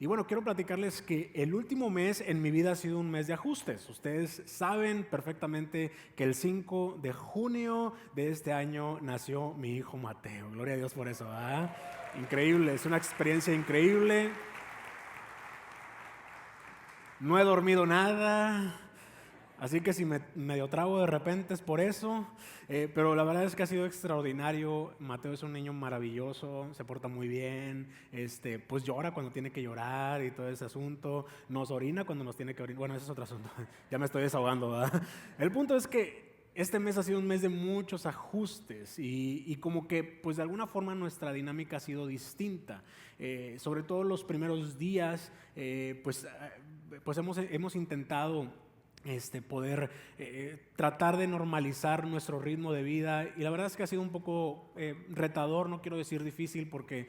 Y bueno, quiero platicarles que el último mes en mi vida ha sido un mes de ajustes. Ustedes saben perfectamente que el 5 de junio de este año nació mi hijo Mateo. Gloria a Dios por eso, ¿verdad? Increíble, es una experiencia increíble. No he dormido nada, así que si me medio trago de repente es por eso, pero la verdad es que ha sido extraordinario. Mateo es un niño maravilloso, se porta muy bien, pues llora cuando tiene que llorar y todo ese asunto, nos orina cuando nos tiene que orinar. Bueno, ese es otro asunto, ya me estoy desahogando, ¿verdad? El punto es que este mes ha sido un mes de muchos ajustes y como que pues de alguna forma nuestra dinámica ha sido distinta. Sobre todo los primeros días, pues hemos intentado poder tratar de normalizar nuestro ritmo de vida, y la verdad es que ha sido un poco retador, no quiero decir difícil porque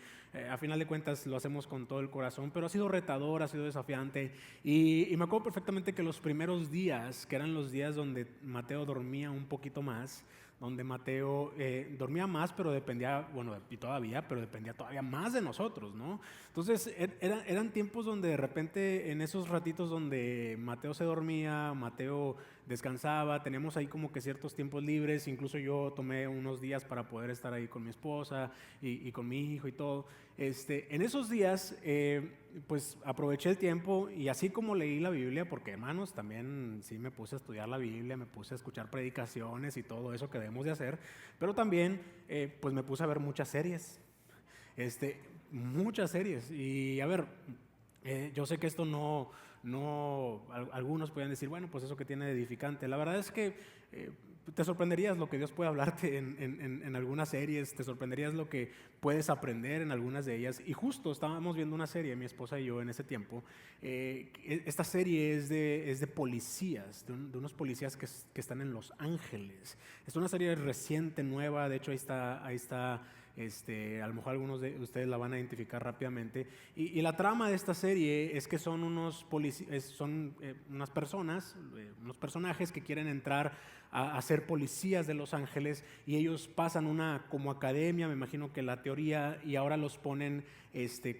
a final de cuentas lo hacemos con todo el corazón, pero ha sido retador, ha sido desafiante, y me acuerdo perfectamente que los primeros días, que eran los días donde Mateo dormía un poquito más, donde Mateo dormía más, pero dependía, bueno, y todavía, pero dependía todavía más de nosotros, ¿no? Entonces eran tiempos donde de repente en esos ratitos donde Mateo se dormía, Mateo descansaba, teníamos ahí como que ciertos tiempos libres, incluso yo tomé unos días para poder estar ahí con mi esposa y con mi hijo y todo. En esos días, pues aproveché el tiempo y así como leí la Biblia, porque hermanos, también sí me puse a estudiar la Biblia, me puse a escuchar predicaciones y todo eso que debemos de hacer, pero también pues me puse a ver muchas series, muchas series. Y a ver, yo sé que esto algunos pueden decir, bueno, pues eso que tiene de edificante. La verdad es que te sorprenderías lo que Dios puede hablarte en algunas series, te sorprenderías lo que puedes aprender en algunas de ellas. Y justo estábamos viendo una serie, mi esposa y yo, en ese tiempo. Esta serie es de policías, de unos policías que están en Los Ángeles. Es una serie reciente, nueva, de hecho ahí está. A lo mejor algunos de ustedes la van a identificar rápidamente. Y la trama de esta serie es que son unas personas, unos personajes que quieren entrar a ser policías de Los Ángeles, y ellos pasan una como academia, me imagino que la teoría, y ahora los ponen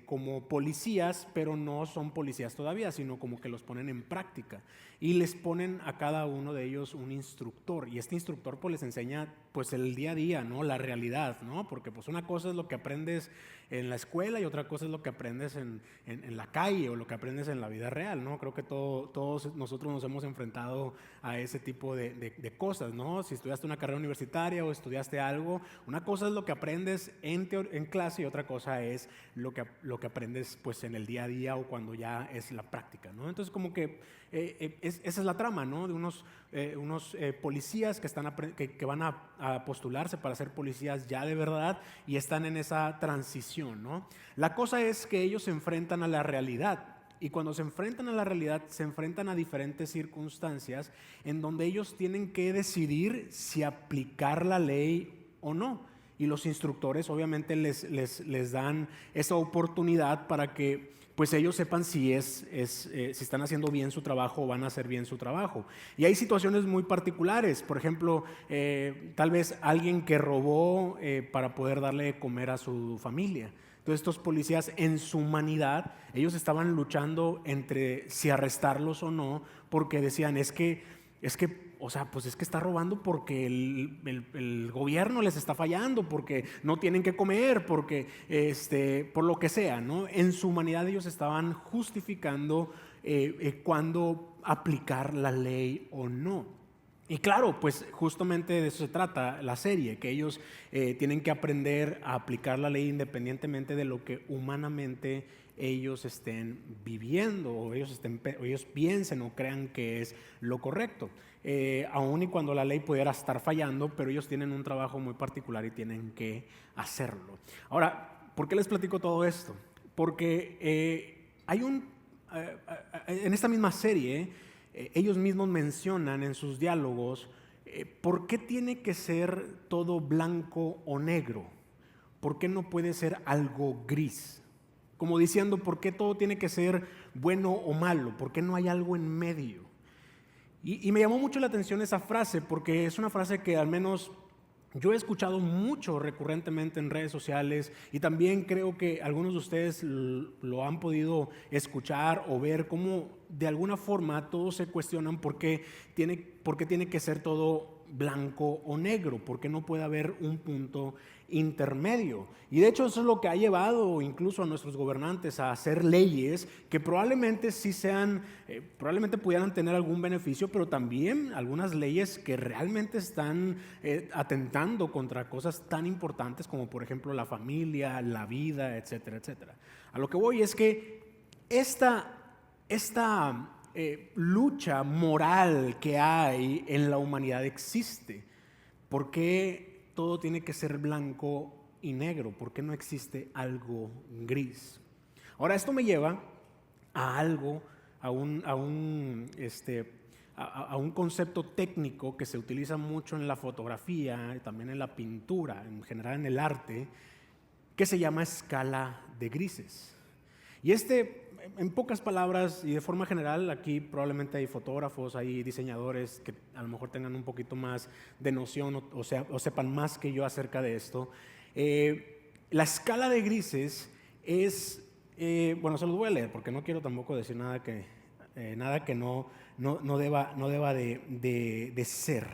como policías, pero no son policías todavía, sino como que los ponen en práctica. Y les ponen a cada uno de ellos un instructor, y este instructor pues les enseña pues el día a día, ¿no? La realidad, ¿no? Porque pues una cosa es lo que aprendes en la escuela y otra cosa es lo que aprendes en la calle o lo que aprendes en la vida real, ¿no? Creo que todos nosotros nos hemos enfrentado a ese tipo de cosas, ¿no? Si estudiaste una carrera universitaria o estudiaste algo, una cosa es lo que aprendes en clase y otra cosa es lo que aprendes pues en el día a día o cuando ya es la práctica, ¿no? Entonces como que esa es la trama, ¿no? De unos policías que van a postularse para ser policías ya de verdad y están en esa transición, ¿no? La cosa es que ellos se enfrentan a la realidad, y cuando se enfrentan a la realidad se enfrentan a diferentes circunstancias en donde ellos tienen que decidir si aplicar la ley o no. Y los instructores obviamente les dan esa oportunidad para que pues ellos sepan si están haciendo bien su trabajo o van a hacer bien su trabajo. Y hay situaciones muy particulares, por ejemplo, tal vez alguien que robó para poder darle de comer a su familia. Entonces estos policías en su humanidad, ellos estaban luchando entre si arrestarlos o no, porque decían, o sea, pues es que está robando porque el gobierno les está fallando, porque no tienen que comer, porque por lo que sea, ¿no? En su humanidad ellos estaban justificando cuándo aplicar la ley o no. Y claro, pues justamente de eso se trata la serie, que ellos tienen que aprender a aplicar la ley independientemente de lo que humanamente ellos estén viviendo o ellos piensen o crean que es lo correcto. Aun y cuando la ley pudiera estar fallando, pero ellos tienen un trabajo muy particular y tienen que hacerlo. Ahora, ¿por qué les platico todo esto? Porque en esta misma serie, ellos mismos mencionan en sus diálogos por qué tiene que ser todo blanco o negro, por qué no puede ser algo gris, como diciendo por qué todo tiene que ser bueno o malo, por qué no hay algo en medio. Y me llamó mucho la atención esa frase, porque es una frase que al menos Yo he escuchado mucho recurrentemente en redes sociales y también creo que algunos de ustedes lo han podido escuchar o ver cómo de alguna forma todos se cuestionan por qué tiene que ser todo blanco o negro, por qué no puede haber un punto intermedio. Y de hecho eso es lo que ha llevado incluso a nuestros gobernantes a hacer leyes que probablemente sí sean, probablemente pudieran tener algún beneficio, pero también algunas leyes que realmente están atentando contra cosas tan importantes como por ejemplo la familia, la vida, etcétera, etcétera. A lo que voy es que esta lucha moral que hay en la humanidad existe. ¿Por qué todo tiene que ser blanco y negro? ¿Por qué no existe algo gris? Ahora, esto me lleva a algo, a un concepto técnico que se utiliza mucho en la fotografía y también en la pintura, en general en el arte, que se llama escala de grises. Y en pocas palabras y de forma general, aquí probablemente hay fotógrafos, hay diseñadores que a lo mejor tengan un poquito más de noción o sepan más que yo acerca de esto. La escala de grises es, bueno, se los voy a leer porque no quiero tampoco decir nada que no deba de ser.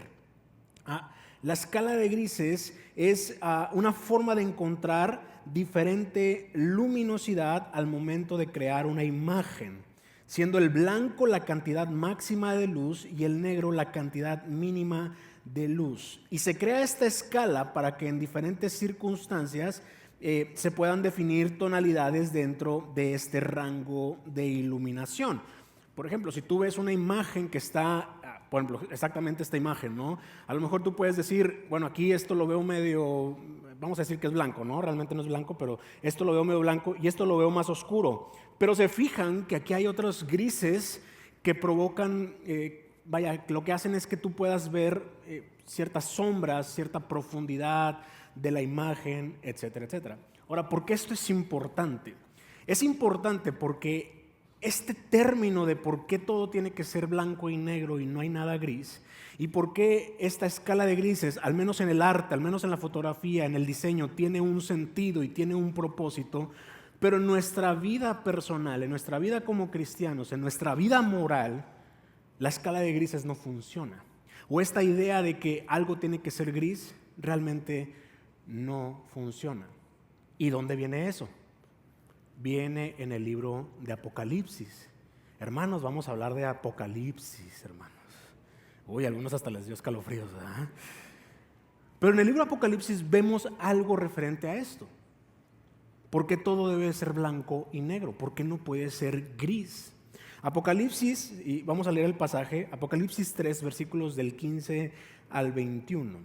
La escala de grises es una forma de encontrar diferente luminosidad al momento de crear una imagen, siendo el blanco la cantidad máxima de luz y el negro la cantidad mínima de luz. Y se crea esta escala para que en diferentes circunstancias se puedan definir tonalidades dentro de este rango de iluminación. Por ejemplo, si tú ves una imagen que está, por ejemplo, exactamente esta imagen, ¿no? A lo mejor tú puedes decir, bueno, aquí esto lo veo medio, vamos a decir que es blanco, ¿no? Realmente no es blanco, pero esto lo veo medio blanco y esto lo veo más oscuro. Pero se fijan que aquí hay otros grises que provocan, lo que hacen es que tú puedas ver ciertas sombras, cierta profundidad de la imagen, etcétera, etcétera. Ahora, ¿por qué esto es importante? Es importante porque este término de por qué todo tiene que ser blanco y negro y no hay nada gris, y por qué esta escala de grises, al menos en el arte, al menos en la fotografía, en el diseño, tiene un sentido y tiene un propósito, pero en nuestra vida personal, en nuestra vida como cristianos, en nuestra vida moral, la escala de grises no funciona. O esta idea de que algo tiene que ser gris realmente no funciona. ¿Y dónde viene eso? Viene en el libro de Apocalipsis. Hermanos, vamos a hablar de Apocalipsis, hermanos. Uy, a algunos hasta les dio escalofríos, ¿verdad? Pero en el libro de Apocalipsis vemos algo referente a esto. ¿Por qué todo debe ser blanco y negro? ¿Por qué no puede ser gris? Apocalipsis, y vamos a leer el pasaje, Apocalipsis 3, versículos del 15 al 21.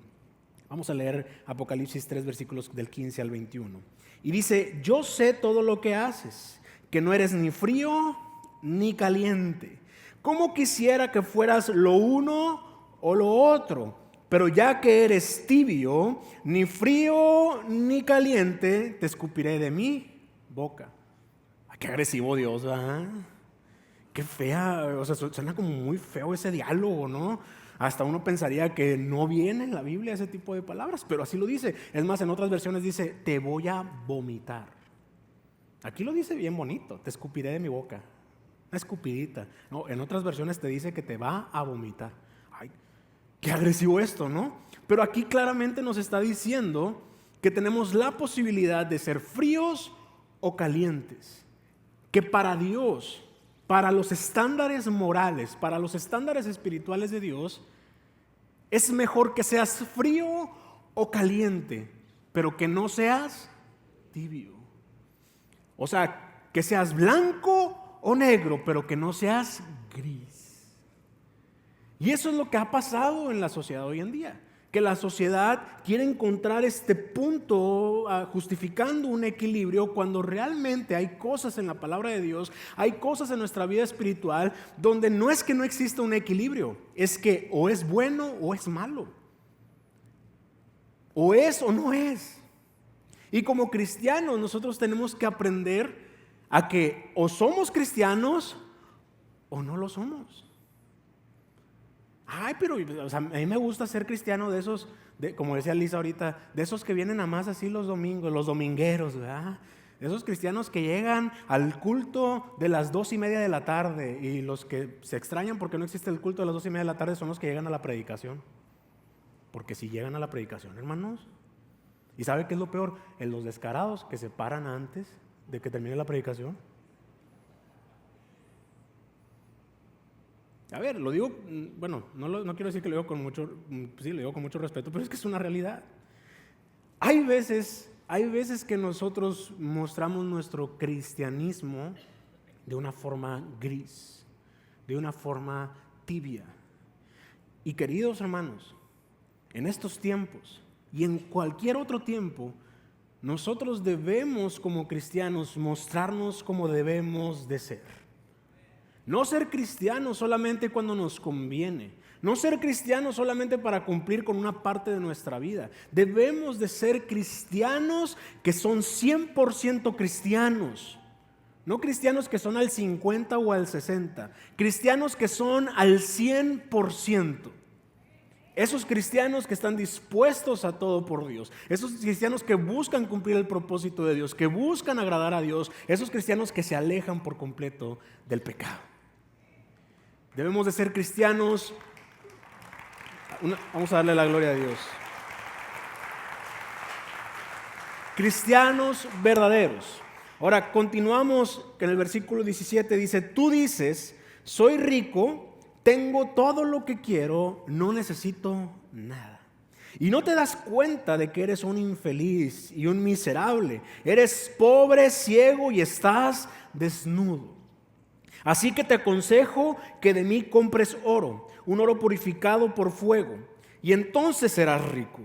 Vamos a leer Apocalipsis 3, versículos del 15 al 21. Y dice, yo sé todo lo que haces, que no eres ni frío ni caliente. ¿Cómo quisiera que fueras lo uno o lo otro? Pero ya que eres tibio, ni frío ni caliente, te escupiré de mi boca. Ay, qué agresivo Dios, ¿verdad? Qué fea, o sea, suena como muy feo ese diálogo, ¿no? Hasta uno pensaría que no viene en la Biblia ese tipo de palabras, pero así lo dice. Es más, en otras versiones dice, te voy a vomitar. Aquí lo dice bien bonito, te escupiré de mi boca. Una escupidita. No, en otras versiones te dice que te va a vomitar. Ay, qué agresivo esto, ¿no? Pero aquí claramente nos está diciendo que tenemos la posibilidad de ser fríos o calientes. Que para Dios, para los estándares morales, para los estándares espirituales de Dios, es mejor que seas frío o caliente, pero que no seas tibio. O sea, que seas blanco o negro, pero que no seas gris. Y eso es lo que ha pasado en la sociedad hoy en día. Que la sociedad quiere encontrar este punto justificando un equilibrio cuando realmente hay cosas en la palabra de Dios, hay cosas en nuestra vida espiritual donde no es que no exista un equilibrio, es que o es bueno o es malo, o es o no es. Y como cristianos nosotros tenemos que aprender a que o somos cristianos o no lo somos. Ay, pero o sea, a mí me gusta ser cristiano de como decía Lisa ahorita, de esos que vienen a más así los domingos, los domingueros, ¿verdad? Esos cristianos que llegan al culto de las 2:30 de la tarde, y los que se extrañan porque no existe el culto de las 2:30 de la tarde son los que llegan a la predicación. Porque si llegan a la predicación, hermanos, ¿y sabe qué es lo peor? En los descarados que se paran antes de que termine la predicación. A ver, lo digo, bueno, no quiero decir que lo digo con mucho, sí, lo digo con mucho respeto, pero es que es una realidad. Hay veces que nosotros mostramos nuestro cristianismo de una forma gris, de una forma tibia. Y queridos hermanos, en estos tiempos y en cualquier otro tiempo, nosotros debemos como cristianos mostrarnos como debemos de ser. No ser cristianos solamente cuando nos conviene. No ser cristianos solamente para cumplir con una parte de nuestra vida. Debemos de ser cristianos que son 100% cristianos. No cristianos que son al 50 o al 60. Cristianos que son al 100%. Esos cristianos que están dispuestos a todo por Dios. Esos cristianos que buscan cumplir el propósito de Dios, que buscan agradar a Dios. Esos cristianos que se alejan por completo del pecado. Debemos de ser cristianos. Vamos a darle la gloria a Dios. Cristianos verdaderos. Ahora continuamos que en el versículo 17 dice: tú dices, soy rico, tengo todo lo que quiero, no necesito nada. Y no te das cuenta de que eres un infeliz y un miserable. Eres pobre, ciego y estás desnudo. Así que te aconsejo que de mí compres oro, un oro purificado por fuego, y entonces serás rico.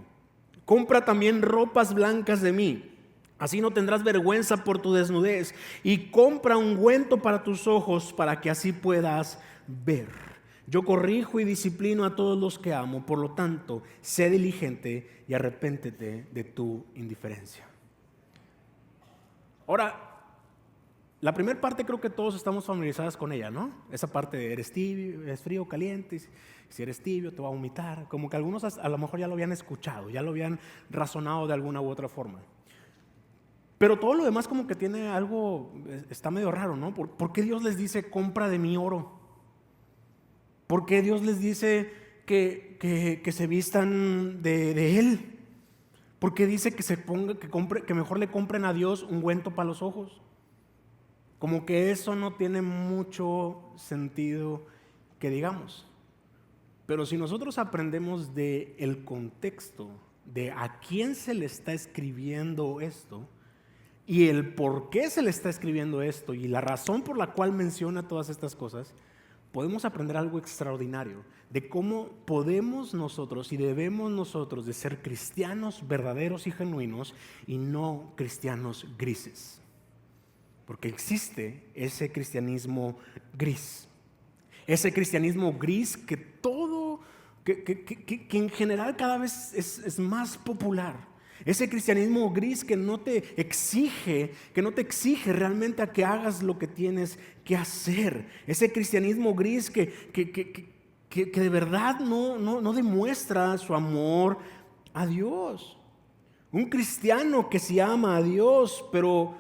Compra también ropas blancas de mí, así no tendrás vergüenza por tu desnudez, y compra ungüento para tus ojos, para que así puedas ver. Yo corrijo y disciplino a todos los que amo, por lo tanto, sé diligente y arrepéntete de tu indiferencia. Ahora, la primera parte creo que todos estamos familiarizados con ella, ¿no? Esa parte de eres tibio, eres frío, caliente, si eres tibio te va a vomitar. Como que algunos a lo mejor ya lo habían escuchado, ya lo habían razonado de alguna u otra forma. Pero todo lo demás como que tiene algo, está medio raro, ¿no? ¿Por qué Dios les dice compra de mi oro? ¿Por qué Dios les dice que se vistan de Él? ¿Por qué dice que mejor le compren a Dios ungüento para los ojos? Como que eso no tiene mucho sentido que digamos. Pero si nosotros aprendemos del contexto, de a quién se le está escribiendo esto, y el por qué se le está escribiendo esto, y la razón por la cual menciona todas estas cosas, podemos aprender algo extraordinario de cómo podemos nosotros y debemos nosotros de ser cristianos verdaderos y genuinos y no cristianos grises. Porque existe ese cristianismo gris. Ese cristianismo gris que en general cada vez es más popular. Ese cristianismo gris que no te exige realmente a que hagas lo que tienes que hacer. Ese cristianismo gris que de verdad no demuestra su amor a Dios. Un cristiano que sí ama a Dios, pero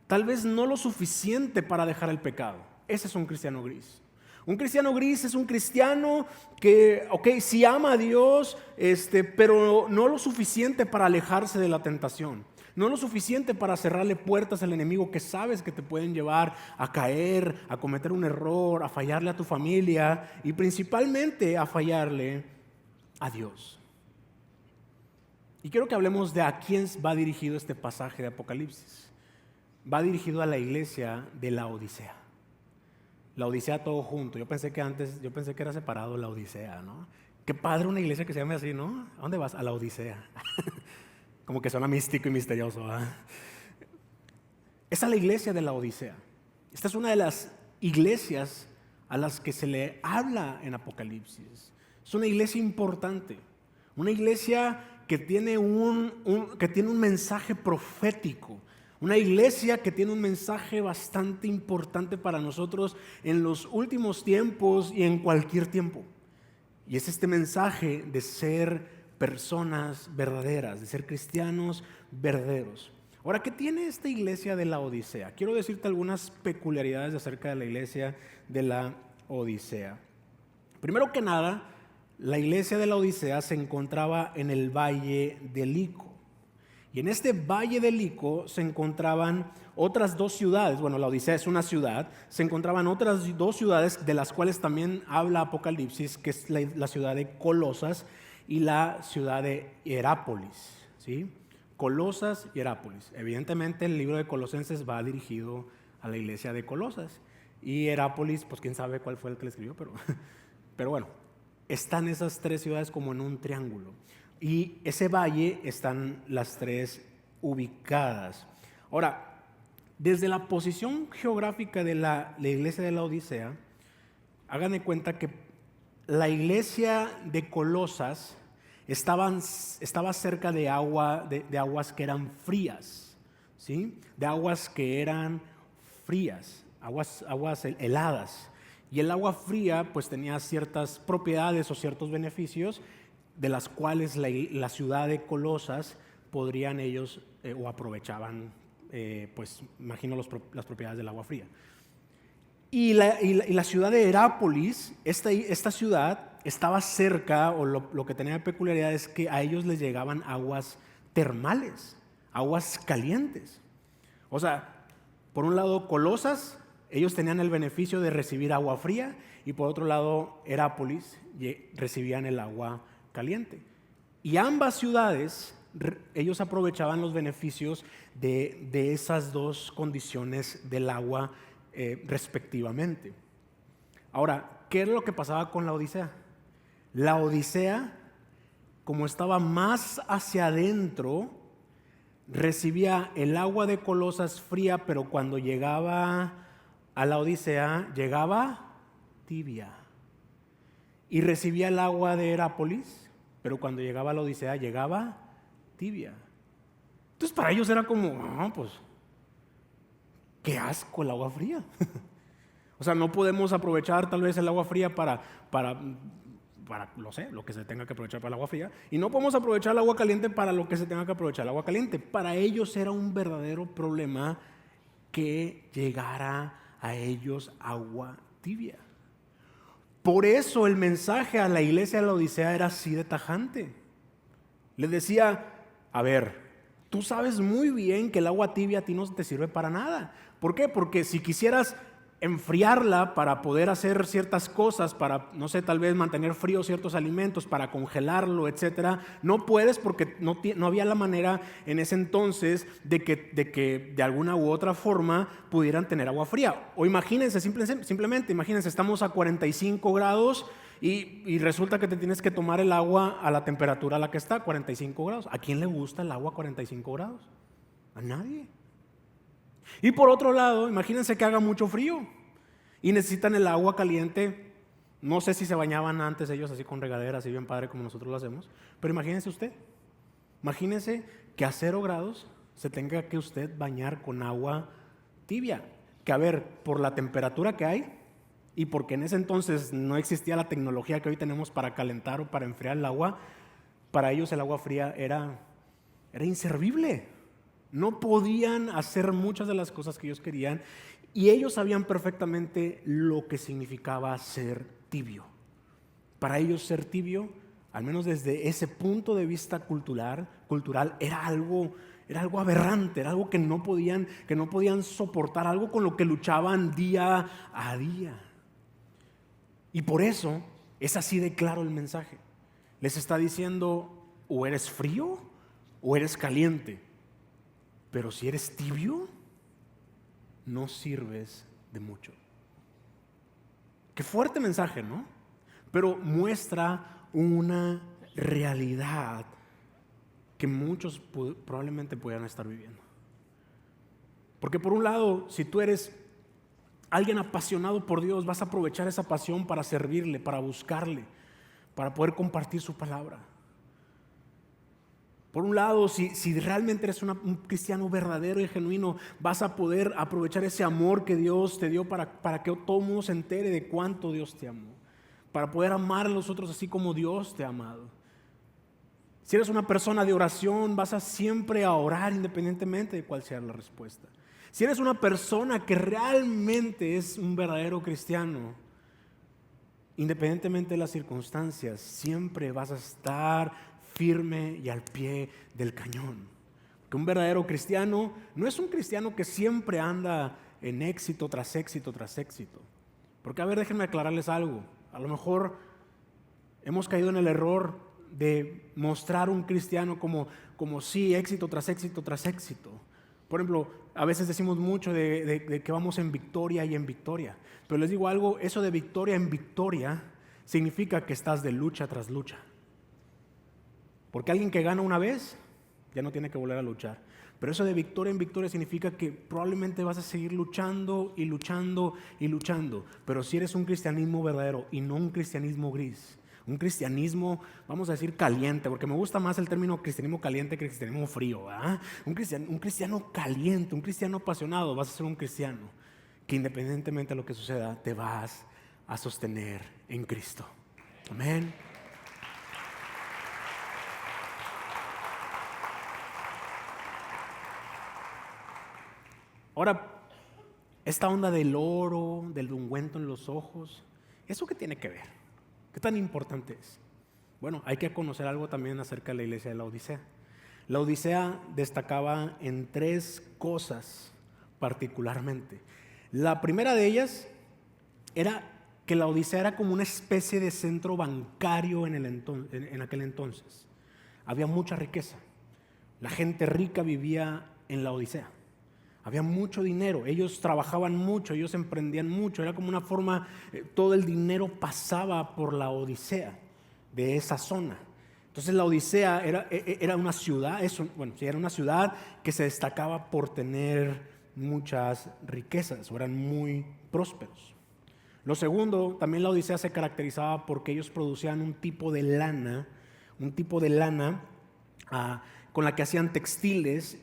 tal vez no lo suficiente para dejar el pecado. Ese es un cristiano gris. Un cristiano gris es un cristiano que, sí ama a Dios, pero no lo suficiente para alejarse de la tentación. No lo suficiente para cerrarle puertas al enemigo que sabes que te pueden llevar a caer, a cometer un error, a fallarle a tu familia y principalmente a fallarle a Dios. Y quiero que hablemos de a quién va dirigido este pasaje de Apocalipsis. Va dirigido a la iglesia de la Odisea. La Odisea todo junto. Yo pensé que era separado la Odisea, ¿no? Qué padre una iglesia que se llame así, ¿no? ¿A dónde vas? A la Odisea. Como que suena místico y misterioso, ¿verdad? Esa es la iglesia de la Odisea. Esta es una de las iglesias a las que se le habla en Apocalipsis. Es una iglesia importante. Una iglesia que tiene un mensaje profético. Una iglesia que tiene un mensaje bastante importante para nosotros en los últimos tiempos y en cualquier tiempo. Y es este mensaje de ser personas verdaderas, de ser cristianos verdaderos. Ahora, ¿qué tiene esta iglesia de la Odisea? Quiero decirte algunas peculiaridades acerca de la iglesia de la Odisea. Primero que nada, la iglesia de la Odisea se encontraba en el valle de Lico. Y en este valle de Lico se encontraban otras dos ciudades. Bueno, la Odisea es una ciudad. Se encontraban otras dos ciudades de las cuales también habla Apocalipsis, que es la ciudad de Colosas y la ciudad de Hierápolis, ¿sí? Colosas y Hierápolis. Evidentemente el libro de Colosenses va dirigido a la iglesia de Colosas. Y Hierápolis, pues quién sabe cuál fue el que le escribió, pero bueno, están esas tres ciudades como en un triángulo. Y ese valle están las tres ubicadas. Ahora, desde la posición geográfica de la iglesia de la Odisea, hagan de cuenta que la iglesia de Colosas estaba cerca de aguas que eran frías, ¿sí? De aguas que eran frías, aguas heladas. Y el agua fría pues tenía ciertas propiedades o ciertos beneficios de las cuales la ciudad de Colosas podrían ellos o aprovechaban, pues imagino las propiedades del agua fría. Y la ciudad de Hierápolis, esta ciudad estaba cerca, o lo que tenía de peculiaridad es que a ellos les llegaban aguas termales, aguas calientes. O sea, por un lado Colosas, ellos tenían el beneficio de recibir agua fría, y por otro lado Hierápolis recibían el agua caliente. Y ambas ciudades, ellos aprovechaban los beneficios de esas dos condiciones del agua respectivamente. Ahora, ¿qué es lo que pasaba con la Odisea? La Odisea, como estaba más hacia adentro, recibía el agua de Colosas fría, pero cuando llegaba a la Odisea, llegaba tibia. Y recibía el agua de Hierápolis, pero cuando llegaba a la Odisea, llegaba tibia. Entonces para ellos era como, pues, qué asco el agua fría. O sea, no podemos aprovechar tal vez el agua fría para no sé, lo que se tenga que aprovechar para el agua fría, y no podemos aprovechar el agua caliente para lo que se tenga que aprovechar el agua caliente. Para ellos era un verdadero problema que llegara a ellos agua tibia. Por eso el mensaje a la iglesia de la Odisea era así de tajante. Le decía, a ver, tú sabes muy bien que el agua tibia a ti no te sirve para nada. ¿Por qué? Porque si quisieras enfriarla para poder hacer ciertas cosas, para, no sé, tal vez mantener fríos ciertos alimentos, para congelarlo, etcétera, no puedes porque no había la manera en ese entonces de que de alguna u otra forma pudieran tener agua fría. O imagínense, simplemente imagínense, estamos a 45 grados y resulta que te tienes que tomar el agua a la temperatura a la que está, 45 grados. ¿A quién le gusta el agua a 45 grados? A nadie. Y por otro lado, imagínense que haga mucho frío y necesitan el agua caliente. No sé si se bañaban antes ellos así con regadera, así bien padre como nosotros lo hacemos, pero imagínense usted, imagínense que a 0 grados se tenga que usted bañar con agua tibia. Que a ver, por la temperatura que hay y porque en ese entonces no existía la tecnología que hoy tenemos para calentar o para enfriar el agua, para ellos el agua fría era inservible. No podían hacer muchas de las cosas que ellos querían, y ellos sabían perfectamente lo que significaba ser tibio. Para ellos ser tibio, al menos desde ese punto de vista cultural era algo aberrante, era algo que no podían soportar, algo con lo que luchaban día a día. Y por eso es así de claro el mensaje. Les está diciendo, o eres frío o eres caliente. Pero si eres tibio, no sirves de mucho. Qué fuerte mensaje, ¿no? Pero muestra una realidad que muchos probablemente puedan estar viviendo. Porque por un lado, si tú eres alguien apasionado por Dios, vas a aprovechar esa pasión para servirle, para buscarle, para poder compartir su palabra. Por un lado, si realmente eres un cristiano verdadero y genuino, vas a poder aprovechar ese amor que Dios te dio para que todo el mundo se entere de cuánto Dios te amó, para poder amar a los otros así como Dios te ha amado. Si eres una persona de oración, vas a siempre a orar independientemente de cuál sea la respuesta. Si eres una persona que realmente es un verdadero cristiano, independientemente de las circunstancias, siempre vas a estar firme y al pie del cañón. Porque un verdadero cristiano no es un cristiano que siempre anda en éxito tras éxito tras éxito. Porque, a ver, déjenme aclararles algo. A lo mejor hemos caído en el error de mostrar un cristiano como sí, éxito tras éxito tras éxito. Por ejemplo, a veces decimos mucho de que vamos en victoria y en victoria. Pero les digo algo, eso de victoria en victoria significa que estás de lucha tras lucha. Porque alguien que gana una vez ya no tiene que volver a luchar. Pero eso de victoria en victoria significa que probablemente vas a seguir luchando y luchando y luchando. Pero si eres un cristianismo verdadero y no un cristianismo gris, un cristianismo, vamos a decir caliente, porque me gusta más el término cristianismo caliente que cristianismo frío, ¿verdad? Un cristiano caliente, un cristiano apasionado, vas a ser un cristiano que independientemente de lo que suceda, te vas a sostener en Cristo. Amén. Ahora, esta onda del oro, del ungüento en los ojos, ¿eso qué tiene que ver? ¿Qué tan importante es? Bueno, hay que conocer algo también acerca de la iglesia de la Odisea. La Odisea destacaba en 3 cosas particularmente. La primera de ellas era que la Odisea era como una especie de centro bancario en aquel entonces. Había mucha riqueza. La gente rica vivía en la Odisea. Había mucho dinero, ellos trabajaban mucho, ellos emprendían mucho, era como una forma, todo el dinero pasaba por la Odisea de esa zona. Entonces la Odisea era una ciudad, era una ciudad que se destacaba por tener muchas riquezas, o eran muy prósperos. Lo segundo, también la Odisea se caracterizaba porque ellos producían un tipo de lana con la que hacían textiles,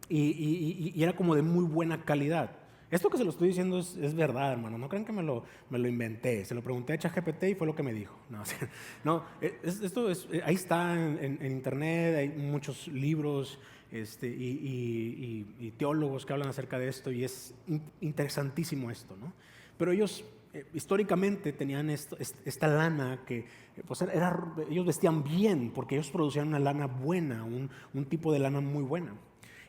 y era como de muy buena calidad. Esto que se lo estoy diciendo es verdad, hermano. No crean que me lo inventé. Se lo pregunté a ChatGPT y fue lo que me dijo. Ahí está en internet. Hay muchos libros y teólogos que hablan acerca de esto, y es interesantísimo esto, ¿no? Pero ellos históricamente tenían esta lana que pues ellos vestían bien porque ellos producían una lana buena, un tipo de lana muy buena.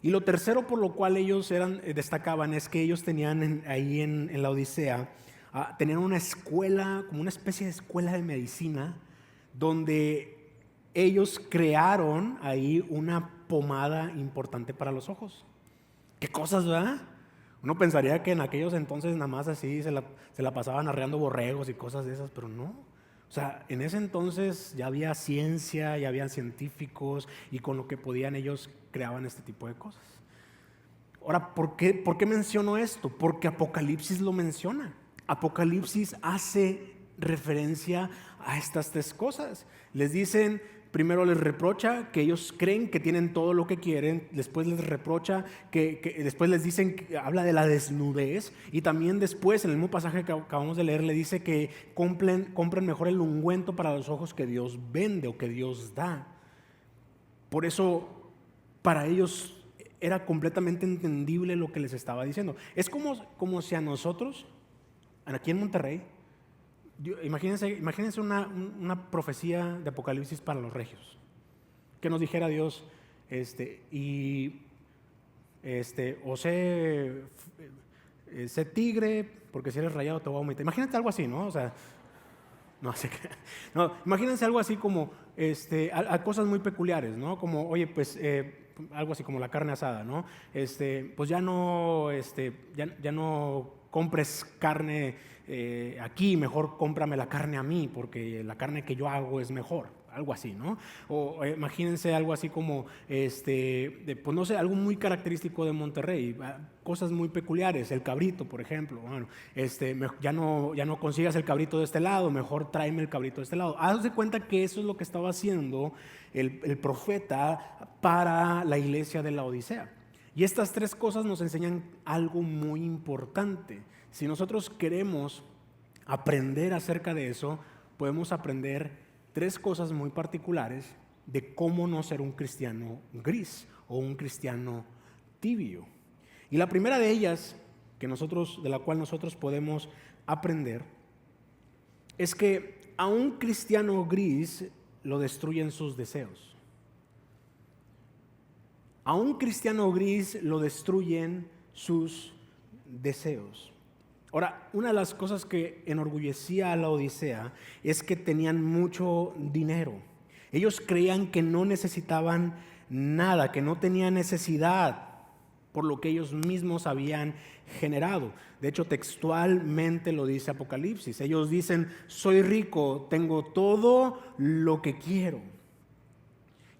Y lo tercero por lo cual ellos destacaban es que ellos tenían ahí en la Odisea, tenían una escuela, como una especie de escuela de medicina, donde ellos crearon ahí una pomada importante para los ojos. ¿Qué cosas, verdad? Uno pensaría que en aquellos entonces nada más así se la pasaban arreando borregos y cosas de esas, pero no. O sea, en ese entonces ya había ciencia, ya habían científicos, y con lo que podían ellos creaban este tipo de cosas. Ahora, ¿por qué menciono esto? Porque Apocalipsis lo menciona. Apocalipsis hace referencia a estas 3 cosas. Les dicen, primero les reprocha que ellos creen que tienen todo lo que quieren, después les reprocha después les dicen, que habla de la desnudez, y también después en el mismo pasaje que acabamos de leer le dice que compren mejor el ungüento para los ojos que Dios vende o que Dios da. Por eso para ellos era completamente entendible lo que les estaba diciendo. Es como si a nosotros, aquí en Monterrey, imagínense una profecía de Apocalipsis para los regios, que nos dijera Dios, o sé tigre, porque si eres rayado te voy a vomitar. Imagínate algo así, ¿no? O sea, imagínense algo así como a cosas muy peculiares, ¿no? Como, oye, pues algo así como la carne asada, ¿no? Pues ya no compres carne aquí, mejor cómprame la carne a mí, porque la carne que yo hago es mejor. Algo así, ¿no? O imagínense algo así como, pues no sé, algo muy característico de Monterrey, cosas muy peculiares, el cabrito, por ejemplo. Bueno, ya no consigas el cabrito de este lado, mejor tráeme el cabrito de este lado. Haz de cuenta que eso es lo que estaba haciendo el profeta para la iglesia de la Odisea. Y estas 3 cosas nos enseñan algo muy importante. Si nosotros queremos aprender acerca de eso, podemos aprender 3 cosas muy particulares de cómo no ser un cristiano gris o un cristiano tibio. Y la primera de ellas, de la cual nosotros podemos aprender, es que a un cristiano gris lo destruyen sus deseos. A un cristiano gris lo destruyen sus deseos. Ahora, una de las cosas que enorgullecía a la Odisea es que tenían mucho dinero. Ellos creían que no necesitaban nada, que no tenían necesidad por lo que ellos mismos habían generado. De hecho, textualmente lo dice Apocalipsis. Ellos dicen, soy rico, tengo todo lo que quiero.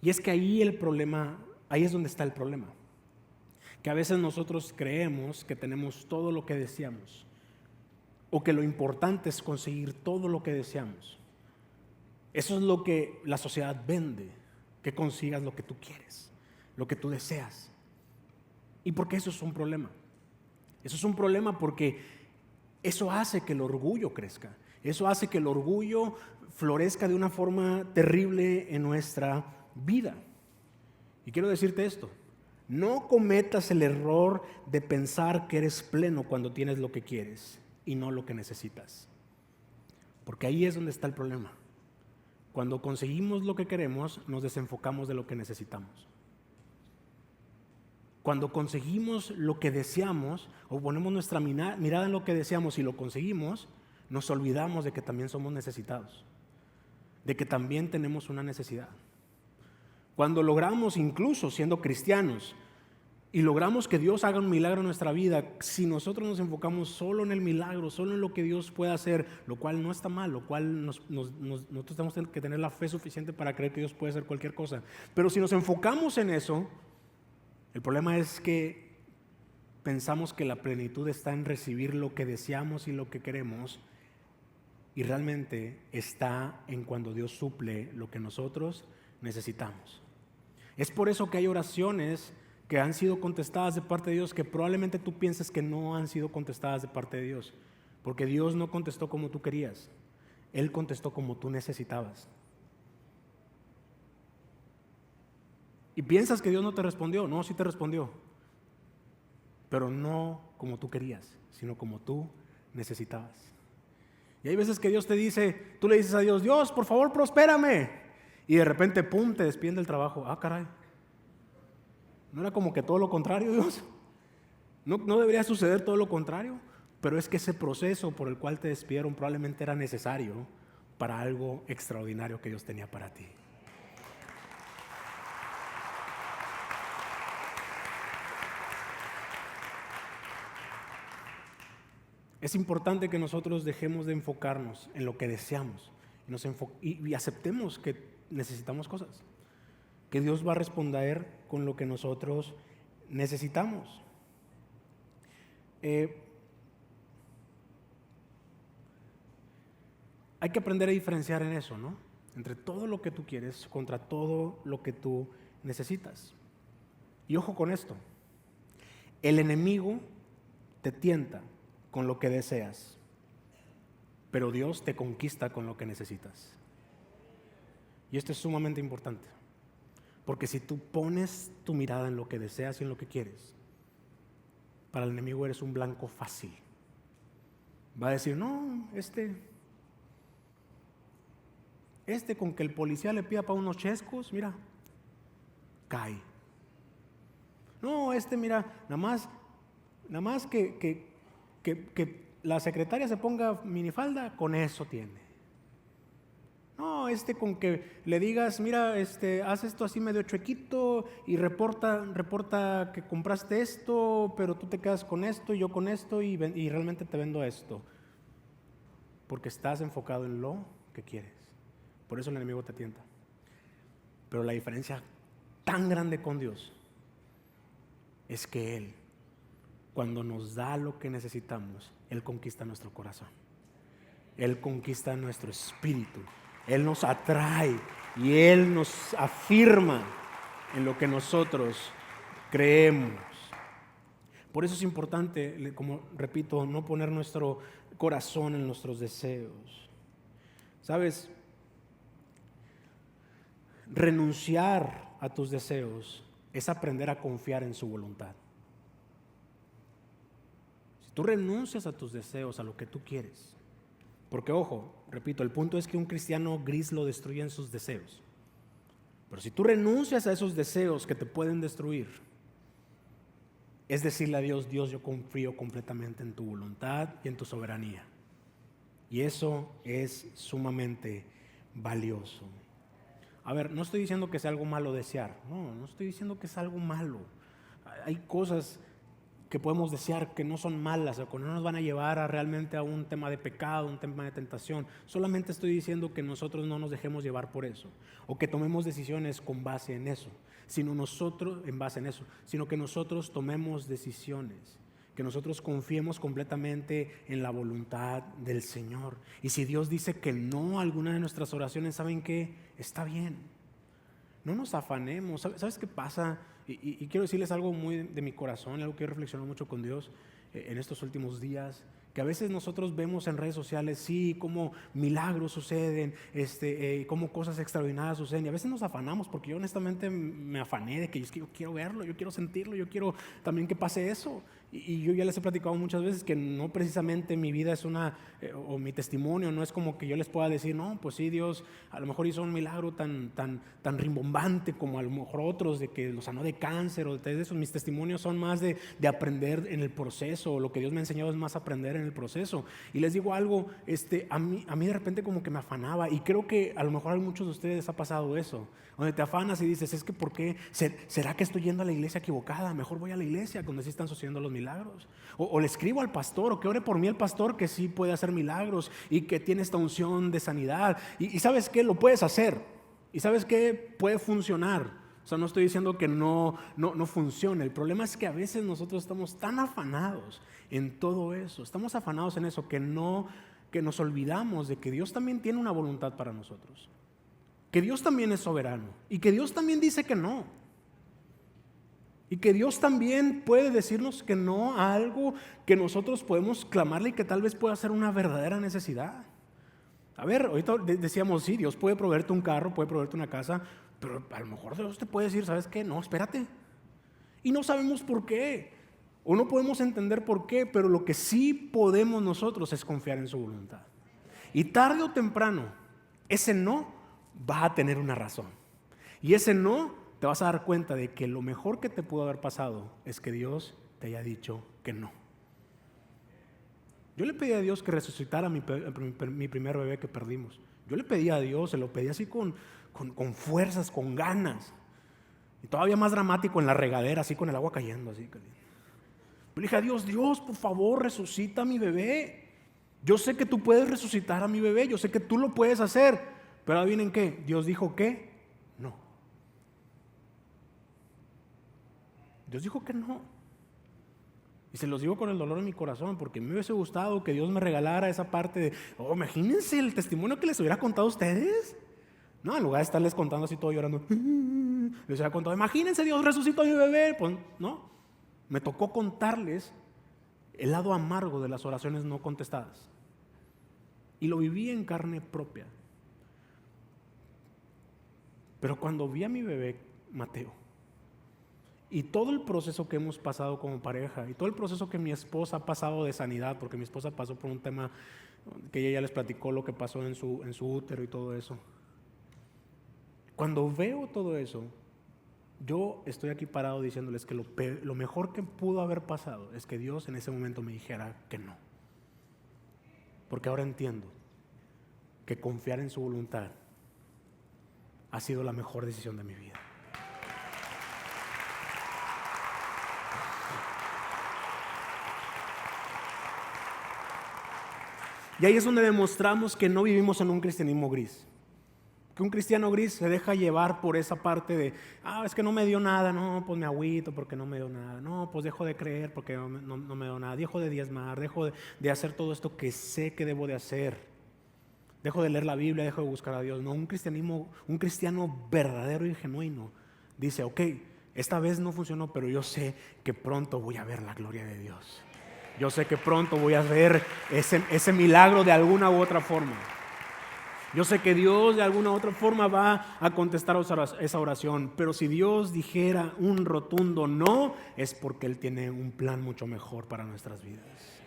Y es que ahí es donde está el problema. Que a veces nosotros creemos que tenemos todo lo que deseamos, o que lo importante es conseguir todo lo que deseamos. Eso es lo que la sociedad vende, que consigas lo que tú quieres, lo que tú deseas. ¿Y por qué eso es un problema? Eso es un problema porque eso hace que el orgullo crezca. Eso hace que el orgullo florezca de una forma terrible en nuestra vida. Y quiero decirte esto: no cometas el error de pensar que eres pleno cuando tienes lo que quieres y no lo que necesitas. Porque ahí es donde está el problema. Cuando conseguimos lo que queremos, nos desenfocamos de lo que necesitamos. Cuando conseguimos lo que deseamos o ponemos nuestra mirada en lo que deseamos y lo conseguimos, nos olvidamos de que también somos necesitados, de que también tenemos una necesidad. Cuando logramos, incluso siendo cristianos, y logramos que Dios haga un milagro en nuestra vida, si nosotros nos enfocamos solo en el milagro, solo en lo que Dios puede hacer, lo cual no está mal, lo cual nosotros tenemos que tener la fe suficiente para creer que Dios puede hacer cualquier cosa. Pero si nos enfocamos en eso, el problema es que pensamos que la plenitud está en recibir lo que deseamos y lo que queremos, y realmente está en cuando Dios suple lo que nosotros necesitamos. Es por eso que hay oraciones que han sido contestadas de parte de Dios que probablemente tú pienses que no han sido contestadas de parte de Dios, porque Dios no contestó como tú querías, Él contestó como tú necesitabas. Y piensas que Dios no te respondió. No, sí te respondió, pero no como tú querías, sino como tú necesitabas. Y hay veces que Dios te dice, tú le dices a Dios, Dios, por favor, prospérame, y de repente, pum, te despiden del trabajo. Ah, caray, ¿no era como que todo lo contrario, Dios? ¿No debería suceder todo lo contrario? Pero es que ese proceso por el cual te despidieron probablemente era necesario para algo extraordinario que Dios tenía para ti. Es importante que nosotros dejemos de enfocarnos en lo que deseamos y aceptemos que necesitamos cosas, que Dios va a responder con lo que nosotros necesitamos. Hay que aprender a diferenciar en eso, ¿no? Entre todo lo que tú quieres contra todo lo que tú necesitas. Y ojo con esto: el enemigo te tienta con lo que deseas, pero Dios te conquista con lo que necesitas. Y esto es sumamente importante, porque si tú pones tu mirada en lo que deseas y en lo que quieres, para el enemigo eres un blanco fácil. Va a decir, no, este con que el policía le pida para unos chescos, mira, cae. No, mira, nada más que la secretaria se ponga minifalda, con eso tiene. No, con que le digas, mira, haz esto así medio chuequito y reporta que compraste esto, pero tú te quedas con esto y yo con esto y realmente te vendo esto. Porque estás enfocado en lo que quieres. Por eso el enemigo te tienta. Pero la diferencia tan grande con Dios es que Él, cuando nos da lo que necesitamos, Él conquista nuestro corazón. Él conquista nuestro espíritu. Él nos atrae y Él nos afirma en lo que nosotros creemos. Por eso es importante, como repito, no poner nuestro corazón en nuestros deseos. ¿Sabes? renunciar a tus deseos es aprender a confiar en su voluntad. Si tú renuncias a tus deseos, a lo que tú quieres, porque ojo, repito, el punto es que un cristiano gris lo destruye en sus deseos. Pero si tú renuncias a esos deseos que te pueden destruir, es decirle a Dios: Dios, yo confío completamente en tu voluntad y en tu soberanía. Y eso es sumamente valioso. A ver, no estoy diciendo que sea algo malo desear. No estoy diciendo que es algo malo. Hay cosas que podemos desear que no son malas o que no nos van a llevar realmente a un tema de pecado, un tema de tentación. Solamente estoy diciendo que nosotros no nos dejemos llevar por eso, o que tomemos decisiones con base en eso, sino que nosotros tomemos decisiones, que nosotros confiemos completamente en la voluntad del Señor. Y si Dios dice que no a alguna de nuestras oraciones, ¿saben qué? Está bien. No nos afanemos. ¿Sabes qué pasa? Y quiero decirles algo muy de mi corazón, algo que he reflexionado mucho con Dios en estos últimos días, que a veces nosotros vemos en redes sociales, sí, cómo milagros suceden, cómo cosas extraordinarias suceden, y a veces nos afanamos, porque yo honestamente me afané de que es que yo quiero verlo, yo quiero sentirlo, yo quiero también que pase eso. Y yo ya les he platicado muchas veces que no precisamente mi vida es o mi testimonio no es como que yo les pueda decir, no, pues sí, Dios a lo mejor hizo un milagro tan rimbombante como a lo mejor otros, de que lo sanó de cáncer o de eso. Mis testimonios son más de aprender en el proceso, o lo que Dios me ha enseñado es más aprender en el proceso. Y les digo algo, a mí de repente como que me afanaba, y creo que a lo mejor a muchos de ustedes les ha pasado eso, donde te afanas y dices, es que ¿por qué? ¿Será que estoy yendo a la iglesia equivocada? Mejor voy a la iglesia donde sí están sucediendo los milagros. O le escribo al pastor, o que ore por mí el pastor, que sí puede hacer milagros y que tiene esta unción de sanidad. Y ¿sabes qué? Lo puedes hacer. ¿Y sabes qué? Puede funcionar. O sea, no estoy diciendo que no funcione. El problema es que a veces nosotros estamos tan afanados en todo eso, estamos afanados en eso, que nos olvidamos de que Dios también tiene una voluntad para nosotros, que Dios también es soberano y que Dios también dice que no, y que Dios también puede decirnos que no a algo que nosotros podemos clamarle y que tal vez pueda ser una verdadera necesidad. A ver, ahorita decíamos, sí, Dios puede proveerte un carro, puede proveerte una casa, pero a lo mejor Dios te puede decir, ¿sabes qué? No, espérate. Y no sabemos por qué, o no podemos entender por qué, pero lo que sí podemos nosotros es confiar en su voluntad. Y tarde o temprano, ese no va a tener una razón. Y ese no, te vas a dar cuenta de que lo mejor que te pudo haber pasado es que Dios te haya dicho que no. Yo le pedí a Dios que resucitara mi primer bebé que perdimos. Yo le pedí a Dios, se lo pedí así con fuerzas, con ganas. Y todavía más dramático en la regadera, así con el agua cayendo. Así. Yo le dije a Dios, por favor, resucita a mi bebé. Yo sé que tú puedes resucitar a mi bebé, yo sé que tú lo puedes hacer. Pero adivinen qué, Dios dijo que no. Dios dijo que no. Y se los digo con el dolor en mi corazón, porque me hubiese gustado que Dios me regalara esa parte de, imagínense el testimonio que les hubiera contado a ustedes. No, en lugar de estarles contando así todo llorando, les hubiera contado, imagínense, Dios resucitó a mi bebé. Pues no, me tocó contarles el lado amargo de las oraciones no contestadas. Y lo viví en carne propia. Pero cuando vi a mi bebé, Mateo, y todo el proceso que hemos pasado como pareja, y todo el proceso que mi esposa ha pasado de sanidad, porque mi esposa pasó por un tema que ella ya les platicó lo que pasó en su útero y todo eso. Cuando veo todo eso, yo estoy aquí parado diciéndoles que lo mejor que pudo haber pasado es que Dios en ese momento me dijera que no. Porque ahora entiendo que confiar en su voluntad ha sido la mejor decisión de mi vida. Y ahí es donde demostramos que no vivimos en un cristianismo gris. Que un cristiano gris se deja llevar por esa parte de, es que no me dio nada, no, pues me agüito porque no me dio nada, no, pues dejo de creer porque no me dio nada, dejo de diezmar, dejo de hacer todo esto que sé que debo de hacer, dejo de leer la Biblia, dejo de buscar a Dios. No, un cristiano verdadero y genuino dice, ok, esta vez no funcionó, pero yo sé que pronto voy a ver la gloria de Dios. Yo sé que pronto voy a ver ese milagro de alguna u otra forma. Yo sé que Dios de alguna u otra forma va a contestar esa oración, pero si Dios dijera un rotundo no, es porque Él tiene un plan mucho mejor para nuestras vidas.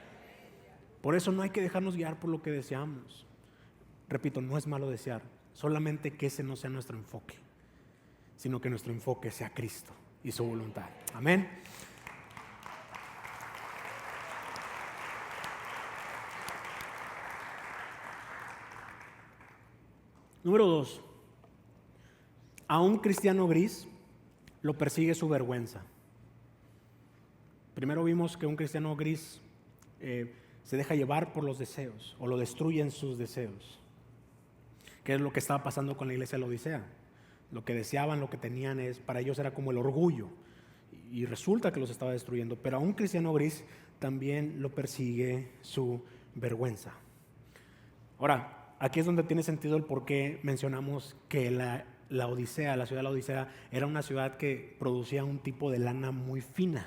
Por eso no hay que dejarnos guiar por lo que deseamos. Repito, no es malo desear, solamente que ese no sea nuestro enfoque, sino que nuestro enfoque sea Cristo y su voluntad. Amén. Número 2. A un cristiano gris lo persigue su vergüenza. Primero vimos que un cristiano gris se deja llevar por los deseos o lo destruyen sus deseos. ¿Qué es lo que estaba pasando con la iglesia de la Odisea? Lo que deseaban, lo que tenían, para ellos era como el orgullo. Y resulta que los estaba destruyendo. Pero a un cristiano gris también lo persigue su vergüenza. Ahora, aquí es donde tiene sentido el por qué mencionamos que la Odisea, la ciudad de la Odisea, era una ciudad que producía un tipo de lana muy fina,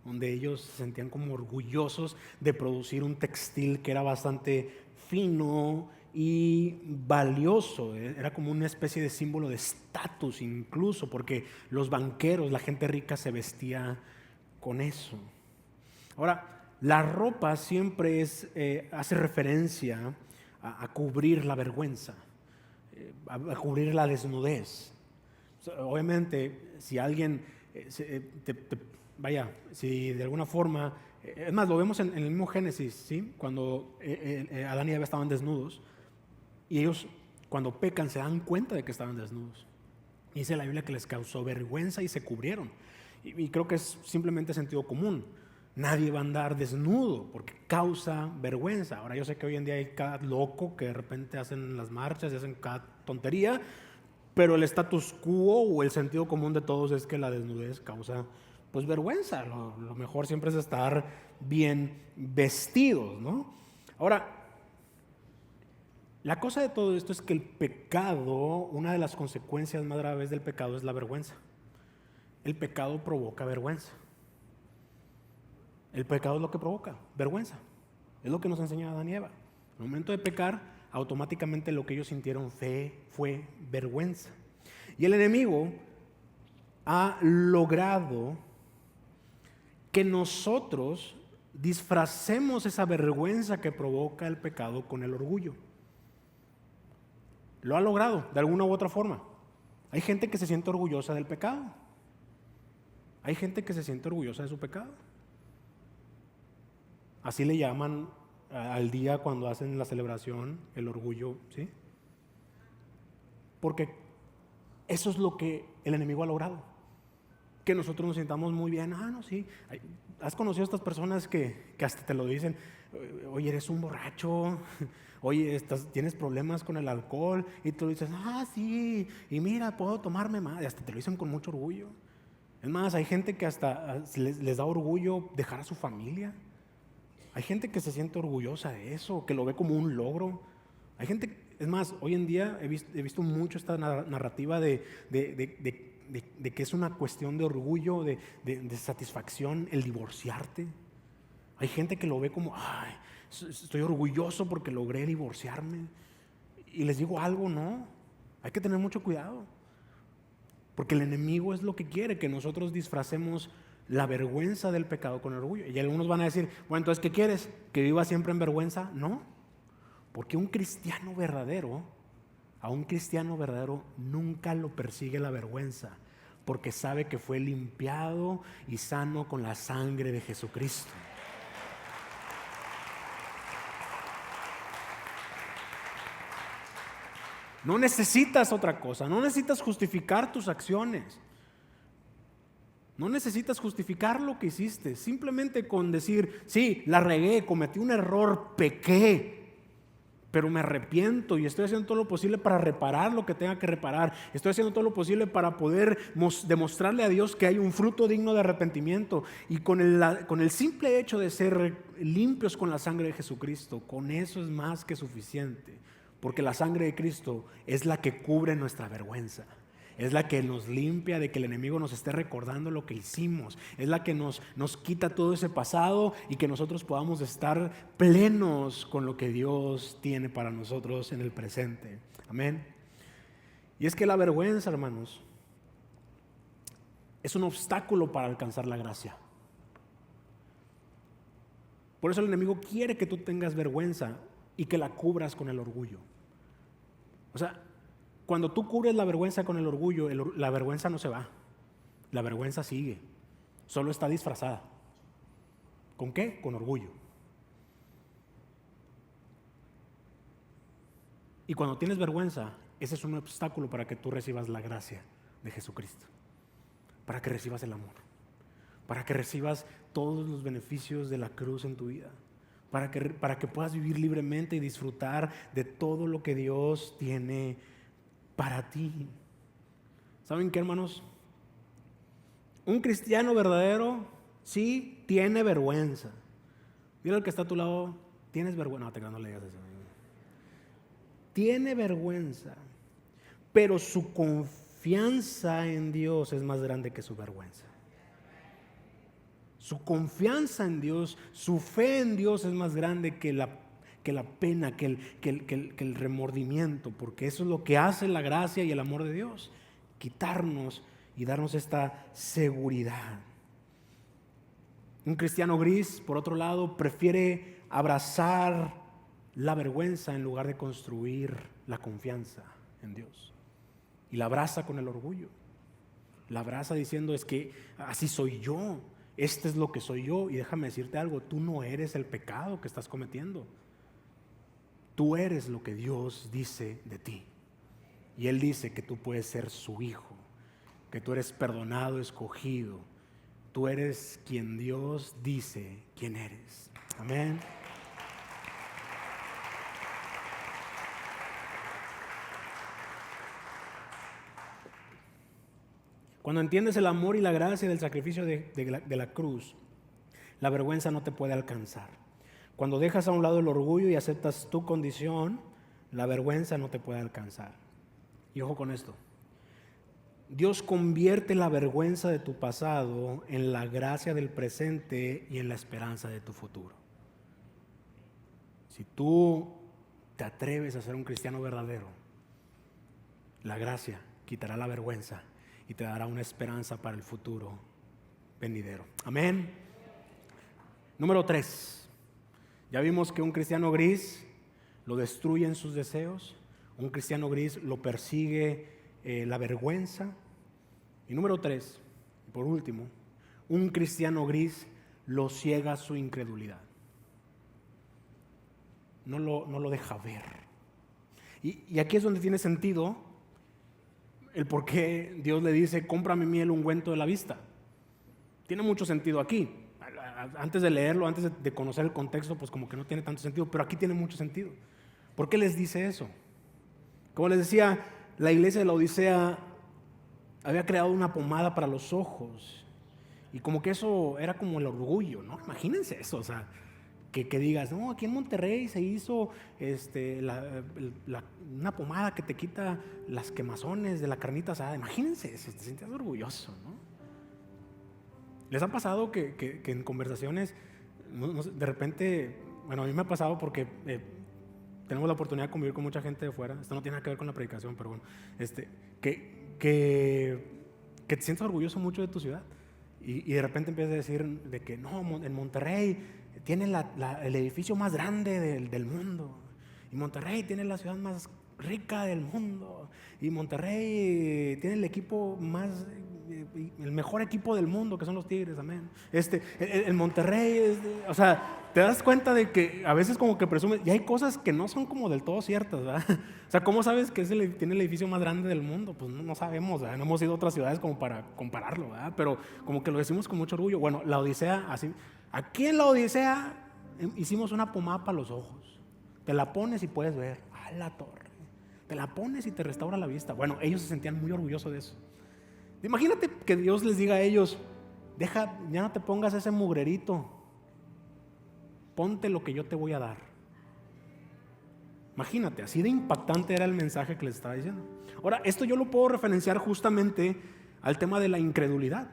donde ellos se sentían como orgullosos de producir un textil que era bastante fino y valioso. Era como una especie de símbolo de estatus incluso, porque los banqueros, la gente rica se vestía con eso. Ahora, la ropa siempre hace referencia a cubrir la vergüenza, a cubrir la desnudez. Obviamente, si alguien, si de alguna forma, es más, lo vemos en el mismo Génesis, ¿sí? Cuando Adán y Eva estaban desnudos, y ellos cuando pecan se dan cuenta de que estaban desnudos. Y dice la Biblia que les causó vergüenza y se cubrieron. Y creo que es simplemente sentido común. Nadie va a andar desnudo porque causa vergüenza. Ahora yo sé que hoy en día hay cada loco que de repente hacen las marchas y hacen cada tontería, pero el status quo o el sentido común de todos es que la desnudez causa pues vergüenza. Lo mejor siempre es estar bien vestidos, ¿no? Ahora, la cosa de todo esto es que el pecado, una de las consecuencias más graves del pecado es la vergüenza. El pecado provoca vergüenza. El pecado es lo que provoca vergüenza. Es lo que nos enseña Adán y Eva. En el momento de pecar, automáticamente lo que ellos sintieron fue vergüenza. Y el enemigo ha logrado que nosotros disfracemos esa vergüenza que provoca el pecado con el orgullo. Lo ha logrado de alguna u otra forma. Hay gente que se siente orgullosa del pecado. Hay gente que se siente orgullosa de su pecado. Así le llaman al día cuando hacen la celebración, el orgullo, ¿sí? Porque eso es lo que el enemigo ha logrado. Que nosotros nos sintamos muy bien. No, sí. ¿Has conocido a estas personas que hasta te lo dicen? Oye, eres un borracho. Oye, tienes problemas con el alcohol. Y tú dices, sí. Y mira, puedo tomarme más. Y hasta te lo dicen con mucho orgullo. Es más, hay gente que hasta les da orgullo dejar a su familia. Hay gente que se siente orgullosa de eso, que lo ve como un logro. Hay gente, es más, hoy en día he visto mucho esta narrativa de que es una cuestión de orgullo, de satisfacción el divorciarte. Hay gente que lo ve como, estoy orgulloso porque logré divorciarme. Y les digo algo, no, hay que tener mucho cuidado. Porque el enemigo es lo que quiere, que nosotros disfracemos la vergüenza del pecado con orgullo. Y algunos van a decir, bueno, entonces, ¿qué quieres? ¿Que viva siempre en vergüenza? No, porque a un cristiano verdadero nunca lo persigue la vergüenza, porque sabe que fue limpiado y sano con la sangre de Jesucristo. No necesitas otra cosa, no necesitas justificar tus acciones. No necesitas justificar lo que hiciste, simplemente con decir, sí, la regué, cometí un error, pequé, pero me arrepiento y estoy haciendo todo lo posible para reparar lo que tenga que reparar. Estoy haciendo todo lo posible para poder demostrarle a Dios que hay un fruto digno de arrepentimiento. Y con el simple hecho de ser limpios con la sangre de Jesucristo, con eso es más que suficiente, porque la sangre de Cristo es la que cubre nuestra vergüenza. Es la que nos limpia de que el enemigo nos esté recordando lo que hicimos. Es la que nos quita todo ese pasado y que nosotros podamos estar plenos con lo que Dios tiene para nosotros en el presente. Amén. Y es que la vergüenza, hermanos, es un obstáculo para alcanzar la gracia. Por eso el enemigo quiere que tú tengas vergüenza y que la cubras con el orgullo. O sea, cuando tú cubres la vergüenza con el orgullo, la vergüenza no se va. La vergüenza sigue. Solo está disfrazada. ¿Con qué? Con orgullo. Y cuando tienes vergüenza, ese es un obstáculo para que tú recibas la gracia de Jesucristo. Para que recibas el amor. Para que recibas todos los beneficios de la cruz en tu vida. Para que puedas vivir libremente y disfrutar de todo lo que Dios tiene para ti. ¿Saben qué, hermanos? Un cristiano verdadero sí tiene vergüenza. Mira al que está a tu lado, tienes vergüenza. No le digas eso. Tiene vergüenza, pero su confianza en Dios es más grande que su vergüenza. Su confianza en Dios, su fe en Dios es más grande que la pena, que el remordimiento, porque eso es lo que hace la gracia y el amor de Dios, quitarnos y darnos esta seguridad. Un cristiano gris, por otro lado, prefiere abrazar la vergüenza en lugar de construir la confianza en Dios. Y la abraza con el orgullo. La abraza diciendo, es que así soy yo, este es lo que soy yo. Y déjame decirte algo, tú no eres el pecado que estás cometiendo. Tú eres lo que Dios dice de ti. Y Él dice que tú puedes ser su hijo, que tú eres perdonado, escogido. Tú eres quien Dios dice quién eres. Amén. Cuando entiendes el amor y la gracia del sacrificio de la cruz, la vergüenza no te puede alcanzar. Cuando dejas a un lado el orgullo y aceptas tu condición, la vergüenza no te puede alcanzar. Y ojo con esto. Dios convierte la vergüenza de tu pasado en la gracia del presente y en la esperanza de tu futuro. Si tú te atreves a ser un cristiano verdadero, la gracia quitará la vergüenza y te dará una esperanza para el futuro venidero. Amén. Número 3. Ya vimos que un cristiano gris lo destruyen sus deseos. Un cristiano gris lo persigue la vergüenza. Y número 3, por último, un cristiano gris lo ciega su incredulidad. No lo deja ver. Y aquí es donde tiene sentido el por qué Dios le dice, cómprame miel ungüento de la vista. Tiene mucho sentido aquí. Antes de leerlo, antes de conocer el contexto, pues como que no tiene tanto sentido, pero aquí tiene mucho sentido. ¿Por qué les dice eso? Como les decía, la iglesia de la Odisea había creado una pomada para los ojos y como que eso era como el orgullo, ¿no? Imagínense eso, o sea, que digas, no, aquí en Monterrey se hizo una pomada que te quita las quemazones de la carnita asada. Imagínense eso, te sientes orgulloso, ¿no? ¿Les ha pasado que en conversaciones, de repente, bueno, a mí me ha pasado porque tenemos la oportunidad de convivir con mucha gente de fuera, esto no tiene nada que ver con la predicación, pero bueno, que te sientes orgulloso mucho de tu ciudad y de repente empiezas a decir de que no, en Monterrey tiene el edificio más grande del mundo, y Monterrey tiene la ciudad más rica del mundo, y Monterrey tiene el mejor equipo del mundo, que son los Tigres, amén. El Monterrey, o sea, te das cuenta de que a veces como que presumes, y hay cosas que no son como del todo ciertas, ¿verdad? O sea, ¿cómo sabes que tiene el edificio más grande del mundo? Pues no sabemos, ¿verdad? No hemos ido a otras ciudades como para compararlo, ¿verdad? Pero como que lo decimos con mucho orgullo. Bueno, la Odisea, así, aquí en la Odisea hicimos una pomada para los ojos. Te la pones y puedes ver, a la torre. Te la pones y te restaura la vista. Bueno, ellos se sentían muy orgullosos de eso. Imagínate que Dios les diga a ellos, ya no te pongas ese mugrerito, ponte lo que yo te voy a dar. Imagínate, así de impactante era el mensaje que les estaba diciendo. Ahora, esto yo lo puedo referenciar justamente al tema de la incredulidad.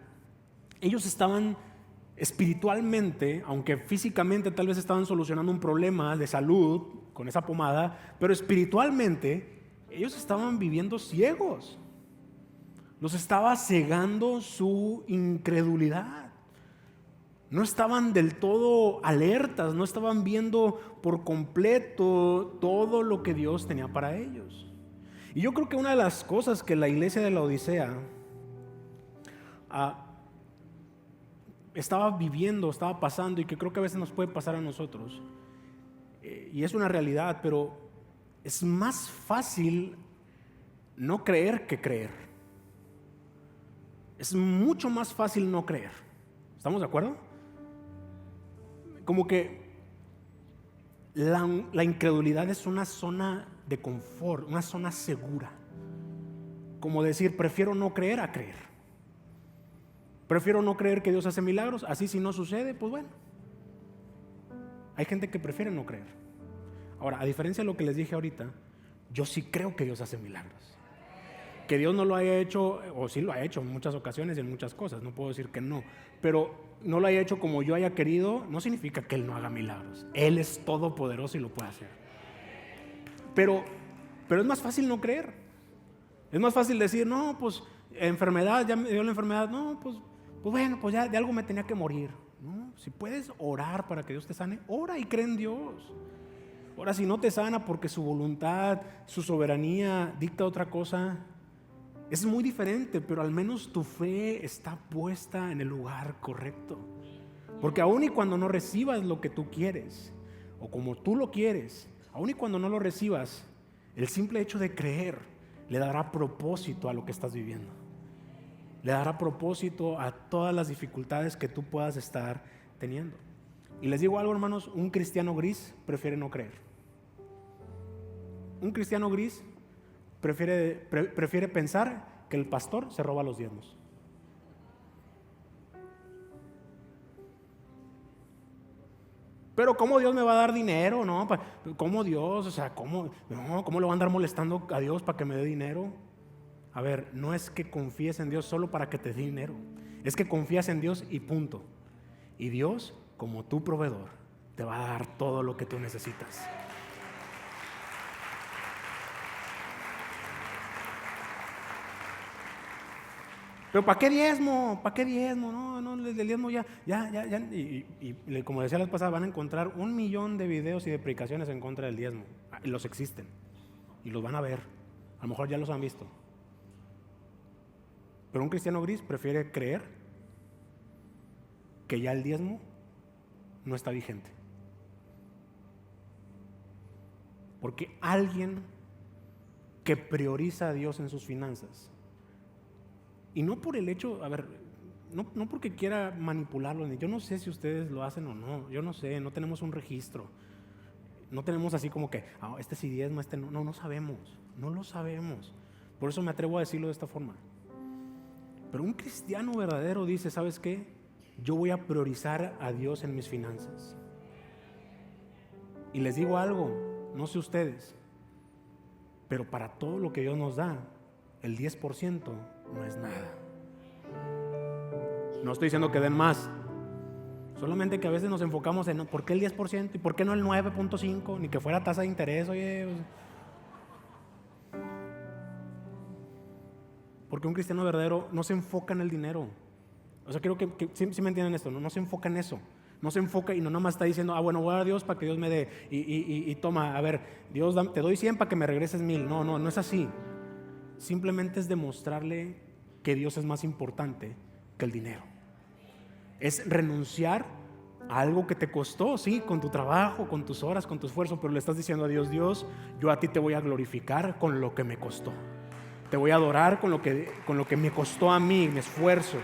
Ellos estaban espiritualmente, aunque físicamente tal vez estaban solucionando un problema de salud con esa pomada, pero espiritualmente ellos estaban viviendo ciegos. Los estaba cegando su incredulidad. No estaban del todo alertas, no estaban viendo por completo todo lo que Dios tenía para ellos. Y yo creo que una de las cosas que la iglesia de la Odisea estaba viviendo, estaba pasando, y que creo que a veces nos puede pasar a nosotros, y es una realidad, pero es más fácil no creer que creer. Es mucho más fácil no creer. ¿Estamos de acuerdo? Como que la incredulidad es una zona de confort, una zona segura. Como decir, prefiero no creer a creer. Prefiero no creer que Dios hace milagros, así si no sucede, pues bueno. Hay gente que prefiere no creer. Ahora, a diferencia de lo que les dije ahorita, yo sí creo que Dios hace milagros. Que Dios no lo haya hecho, o sí lo ha hecho en muchas ocasiones y en muchas cosas, no puedo decir que no, pero no lo haya hecho como yo haya querido, no significa que Él no haga milagros. Él es todopoderoso y lo puede hacer. Pero es más fácil no creer. Es más fácil decir, no, pues enfermedad, ya me dio la enfermedad, no, pues bueno, pues ya de algo me tenía que morir. No, si puedes orar para que Dios te sane, ora y cree en Dios. Ahora, si no te sana porque su voluntad, su soberanía dicta otra cosa, es muy diferente, pero al menos tu fe está puesta en el lugar correcto. Porque aun y cuando no recibas lo que tú quieres, o como tú lo quieres, aun y cuando no lo recibas, el simple hecho de creer le dará propósito a lo que estás viviendo. Le dará propósito a todas las dificultades que tú puedas estar teniendo. Y les digo algo, hermanos, un cristiano gris prefiere no creer. Un cristiano gris prefiere pensar que el pastor se roba los diezmos. Pero ¿cómo Dios me va a dar dinero? No, ¿cómo Dios? O sea, ¿cómo le va a andar molestando a Dios para que me dé dinero? A ver, no es que confíes en Dios solo para que te dé dinero. Es que confías en Dios y punto. Y Dios, como tu proveedor, te va a dar todo lo que tú necesitas. Pero ¿para qué diezmo? ¿Para qué diezmo? No, el diezmo ya. Y como decía la vez pasada, van a encontrar 1 millón de videos y de predicaciones en contra del diezmo. Y los existen. Y los van a ver. A lo mejor ya los han visto. Pero un cristiano gris prefiere creer que ya el diezmo no está vigente. Porque alguien que prioriza a Dios en sus finanzas, y no por el hecho, a ver, no porque quiera manipularlo, yo no sé si ustedes lo hacen o no, yo no sé, no tenemos un registro, no tenemos así como que, este sí diezma, este no sabemos, no lo sabemos. Por eso me atrevo a decirlo de esta forma. Pero un cristiano verdadero dice, ¿sabes qué? Yo voy a priorizar a Dios en mis finanzas. Y les digo algo, no sé ustedes, pero para todo lo que Dios nos da, el 10% no es nada. No estoy diciendo que den más, solamente que a veces nos enfocamos en ¿por qué el 10%? ¿Y por qué no el 9.5%? Ni que fuera tasa de interés, oye. Porque un cristiano verdadero no se enfoca en el dinero. O sea, quiero que sí me entiendan esto, no se enfoca en eso. No se enfoca y no nomás está diciendo, bueno, voy a dar a Dios para que Dios me dé. Y toma, a ver, Dios, te doy 100 para que me regreses 1000. No es así. Simplemente es demostrarle que Dios es más importante que el dinero. Es renunciar a algo que te costó, sí, con tu trabajo, con tus horas, con tu esfuerzo, pero le estás diciendo a Dios, yo a ti te voy a glorificar con lo que me costó. Te voy a adorar con lo que me costó a mí, mi esfuerzo.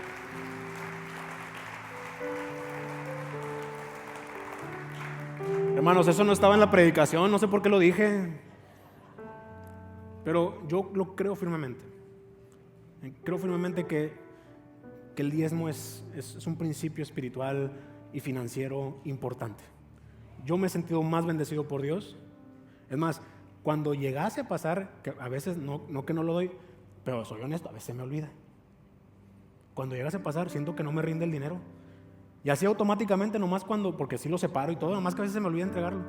Hermanos, eso no estaba en la predicación, no sé por qué lo dije, pero yo lo creo firmemente. Creo firmemente que el diezmo es un principio espiritual y financiero importante. Yo me he sentido más bendecido por Dios. Es más, Cuando llegase a pasar, que a veces no que no lo doy, pero soy honesto, a veces me olvida. Cuando llegase a pasar, siento que no me rinde el dinero. Y así automáticamente, nomás cuando, porque sí lo separo y todo, nomás que a veces se me olvida entregarlo.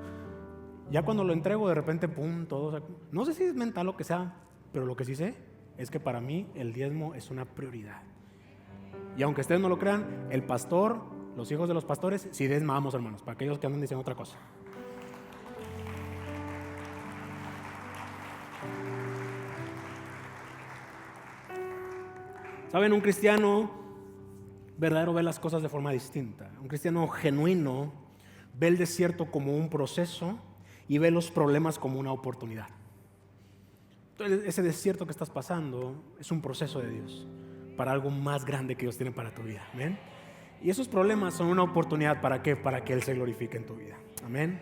Ya cuando lo entrego, de repente, pum, todo. No sé si es mental o que sea, pero lo que sí sé es que para mí el diezmo es una prioridad. Y aunque ustedes no lo crean, el pastor, los hijos de los pastores, sí diezmamos, hermanos, para aquellos que andan diciendo otra cosa. ¿Saben? Un cristiano verdadero ve las cosas de forma distinta. Un cristiano genuino ve el desierto como un proceso y ve los problemas como una oportunidad. Entonces, ese desierto que estás pasando es un proceso de Dios para algo más grande que Dios tiene para tu vida. ¿Amén? Y esos problemas son una oportunidad, ¿para qué? Para que Él se glorifique en tu vida. Amén.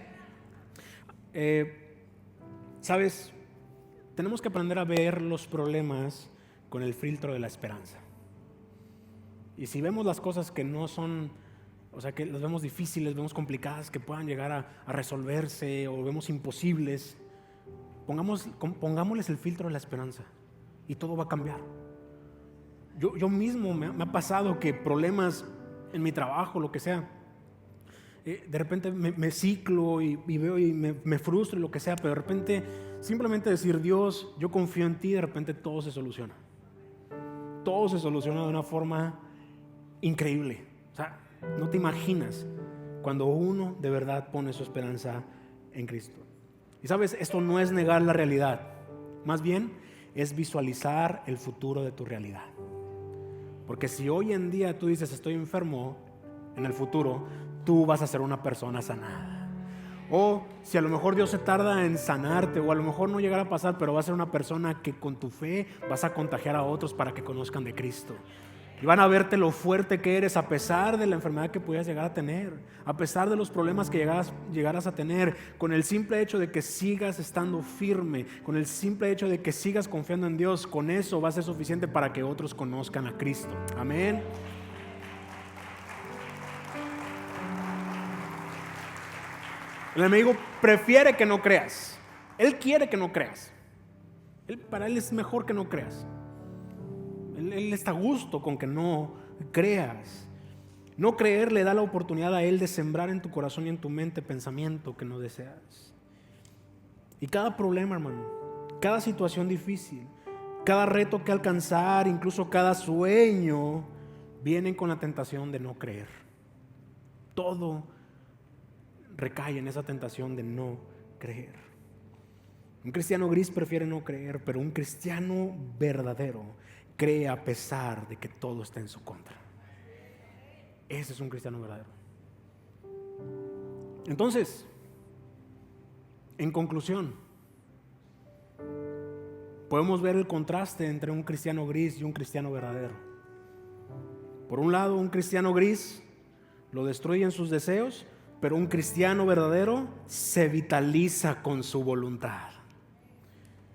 ¿Sabes? Tenemos que aprender a ver los problemas con el filtro de la esperanza. Y si vemos las cosas que no son, o sea, que las vemos difíciles, vemos complicadas, que puedan llegar a resolverse, o vemos imposibles, pongámosles el filtro de la esperanza y todo va a cambiar. Yo mismo me ha pasado que problemas en mi trabajo, lo que sea, de repente me ciclo y veo y me frustro y lo que sea, pero de repente simplemente decir: Dios, yo confío en ti, de repente todo se soluciona. Todo se soluciona de una forma increíble. O sea, no te imaginas cuando uno de verdad pone su esperanza en Cristo. Y sabes, esto no es negar la realidad, más bien es visualizar el futuro de tu realidad. Porque si hoy en día tú dices estoy enfermo, en el futuro tú vas a ser una persona sanada. O si a lo mejor Dios se tarda en sanarte, o a lo mejor no llegará a pasar, pero vas a ser una persona que con tu fe vas a contagiar a otros para que conozcan de Cristo. Y van a verte lo fuerte que eres a pesar de la enfermedad que pudieras llegar a tener, a pesar de los problemas que llegaras a tener. Con el simple hecho de que sigas estando firme, con el simple hecho de que sigas confiando en Dios, con eso va a ser suficiente para que otros conozcan a Cristo. Amén. El enemigo prefiere que no creas. Él quiere que no creas. Para él es mejor que no creas. Él está a gusto con que no creas. No creer le da la oportunidad a Él de sembrar en tu corazón y en tu mente pensamiento que no deseas. Y cada problema, hermano, cada situación difícil, cada reto que alcanzar, incluso cada sueño, vienen con la tentación de no creer. Todo recae en esa tentación de no creer. Un cristiano gris prefiere no creer, pero un cristiano verdadero cree a pesar de que todo está en su contra. Ese es un cristiano verdadero. Entonces, en conclusión, podemos ver el contraste entre un cristiano gris y un cristiano verdadero. Por un lado, un cristiano gris lo destruyen sus deseos, pero un cristiano verdadero se vitaliza con su voluntad.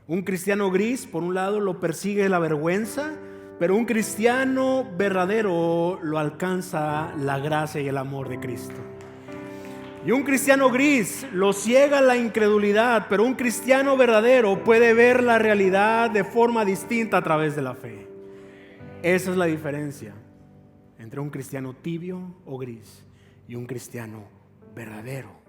Un cristiano gris, por un lado, lo persigue la vergüenza, pero un cristiano verdadero lo alcanza la gracia y el amor de Cristo. Y un cristiano gris lo ciega la incredulidad, pero un cristiano verdadero puede ver la realidad de forma distinta a través de la fe. Esa es la diferencia entre un cristiano tibio o gris y un cristiano verdadero.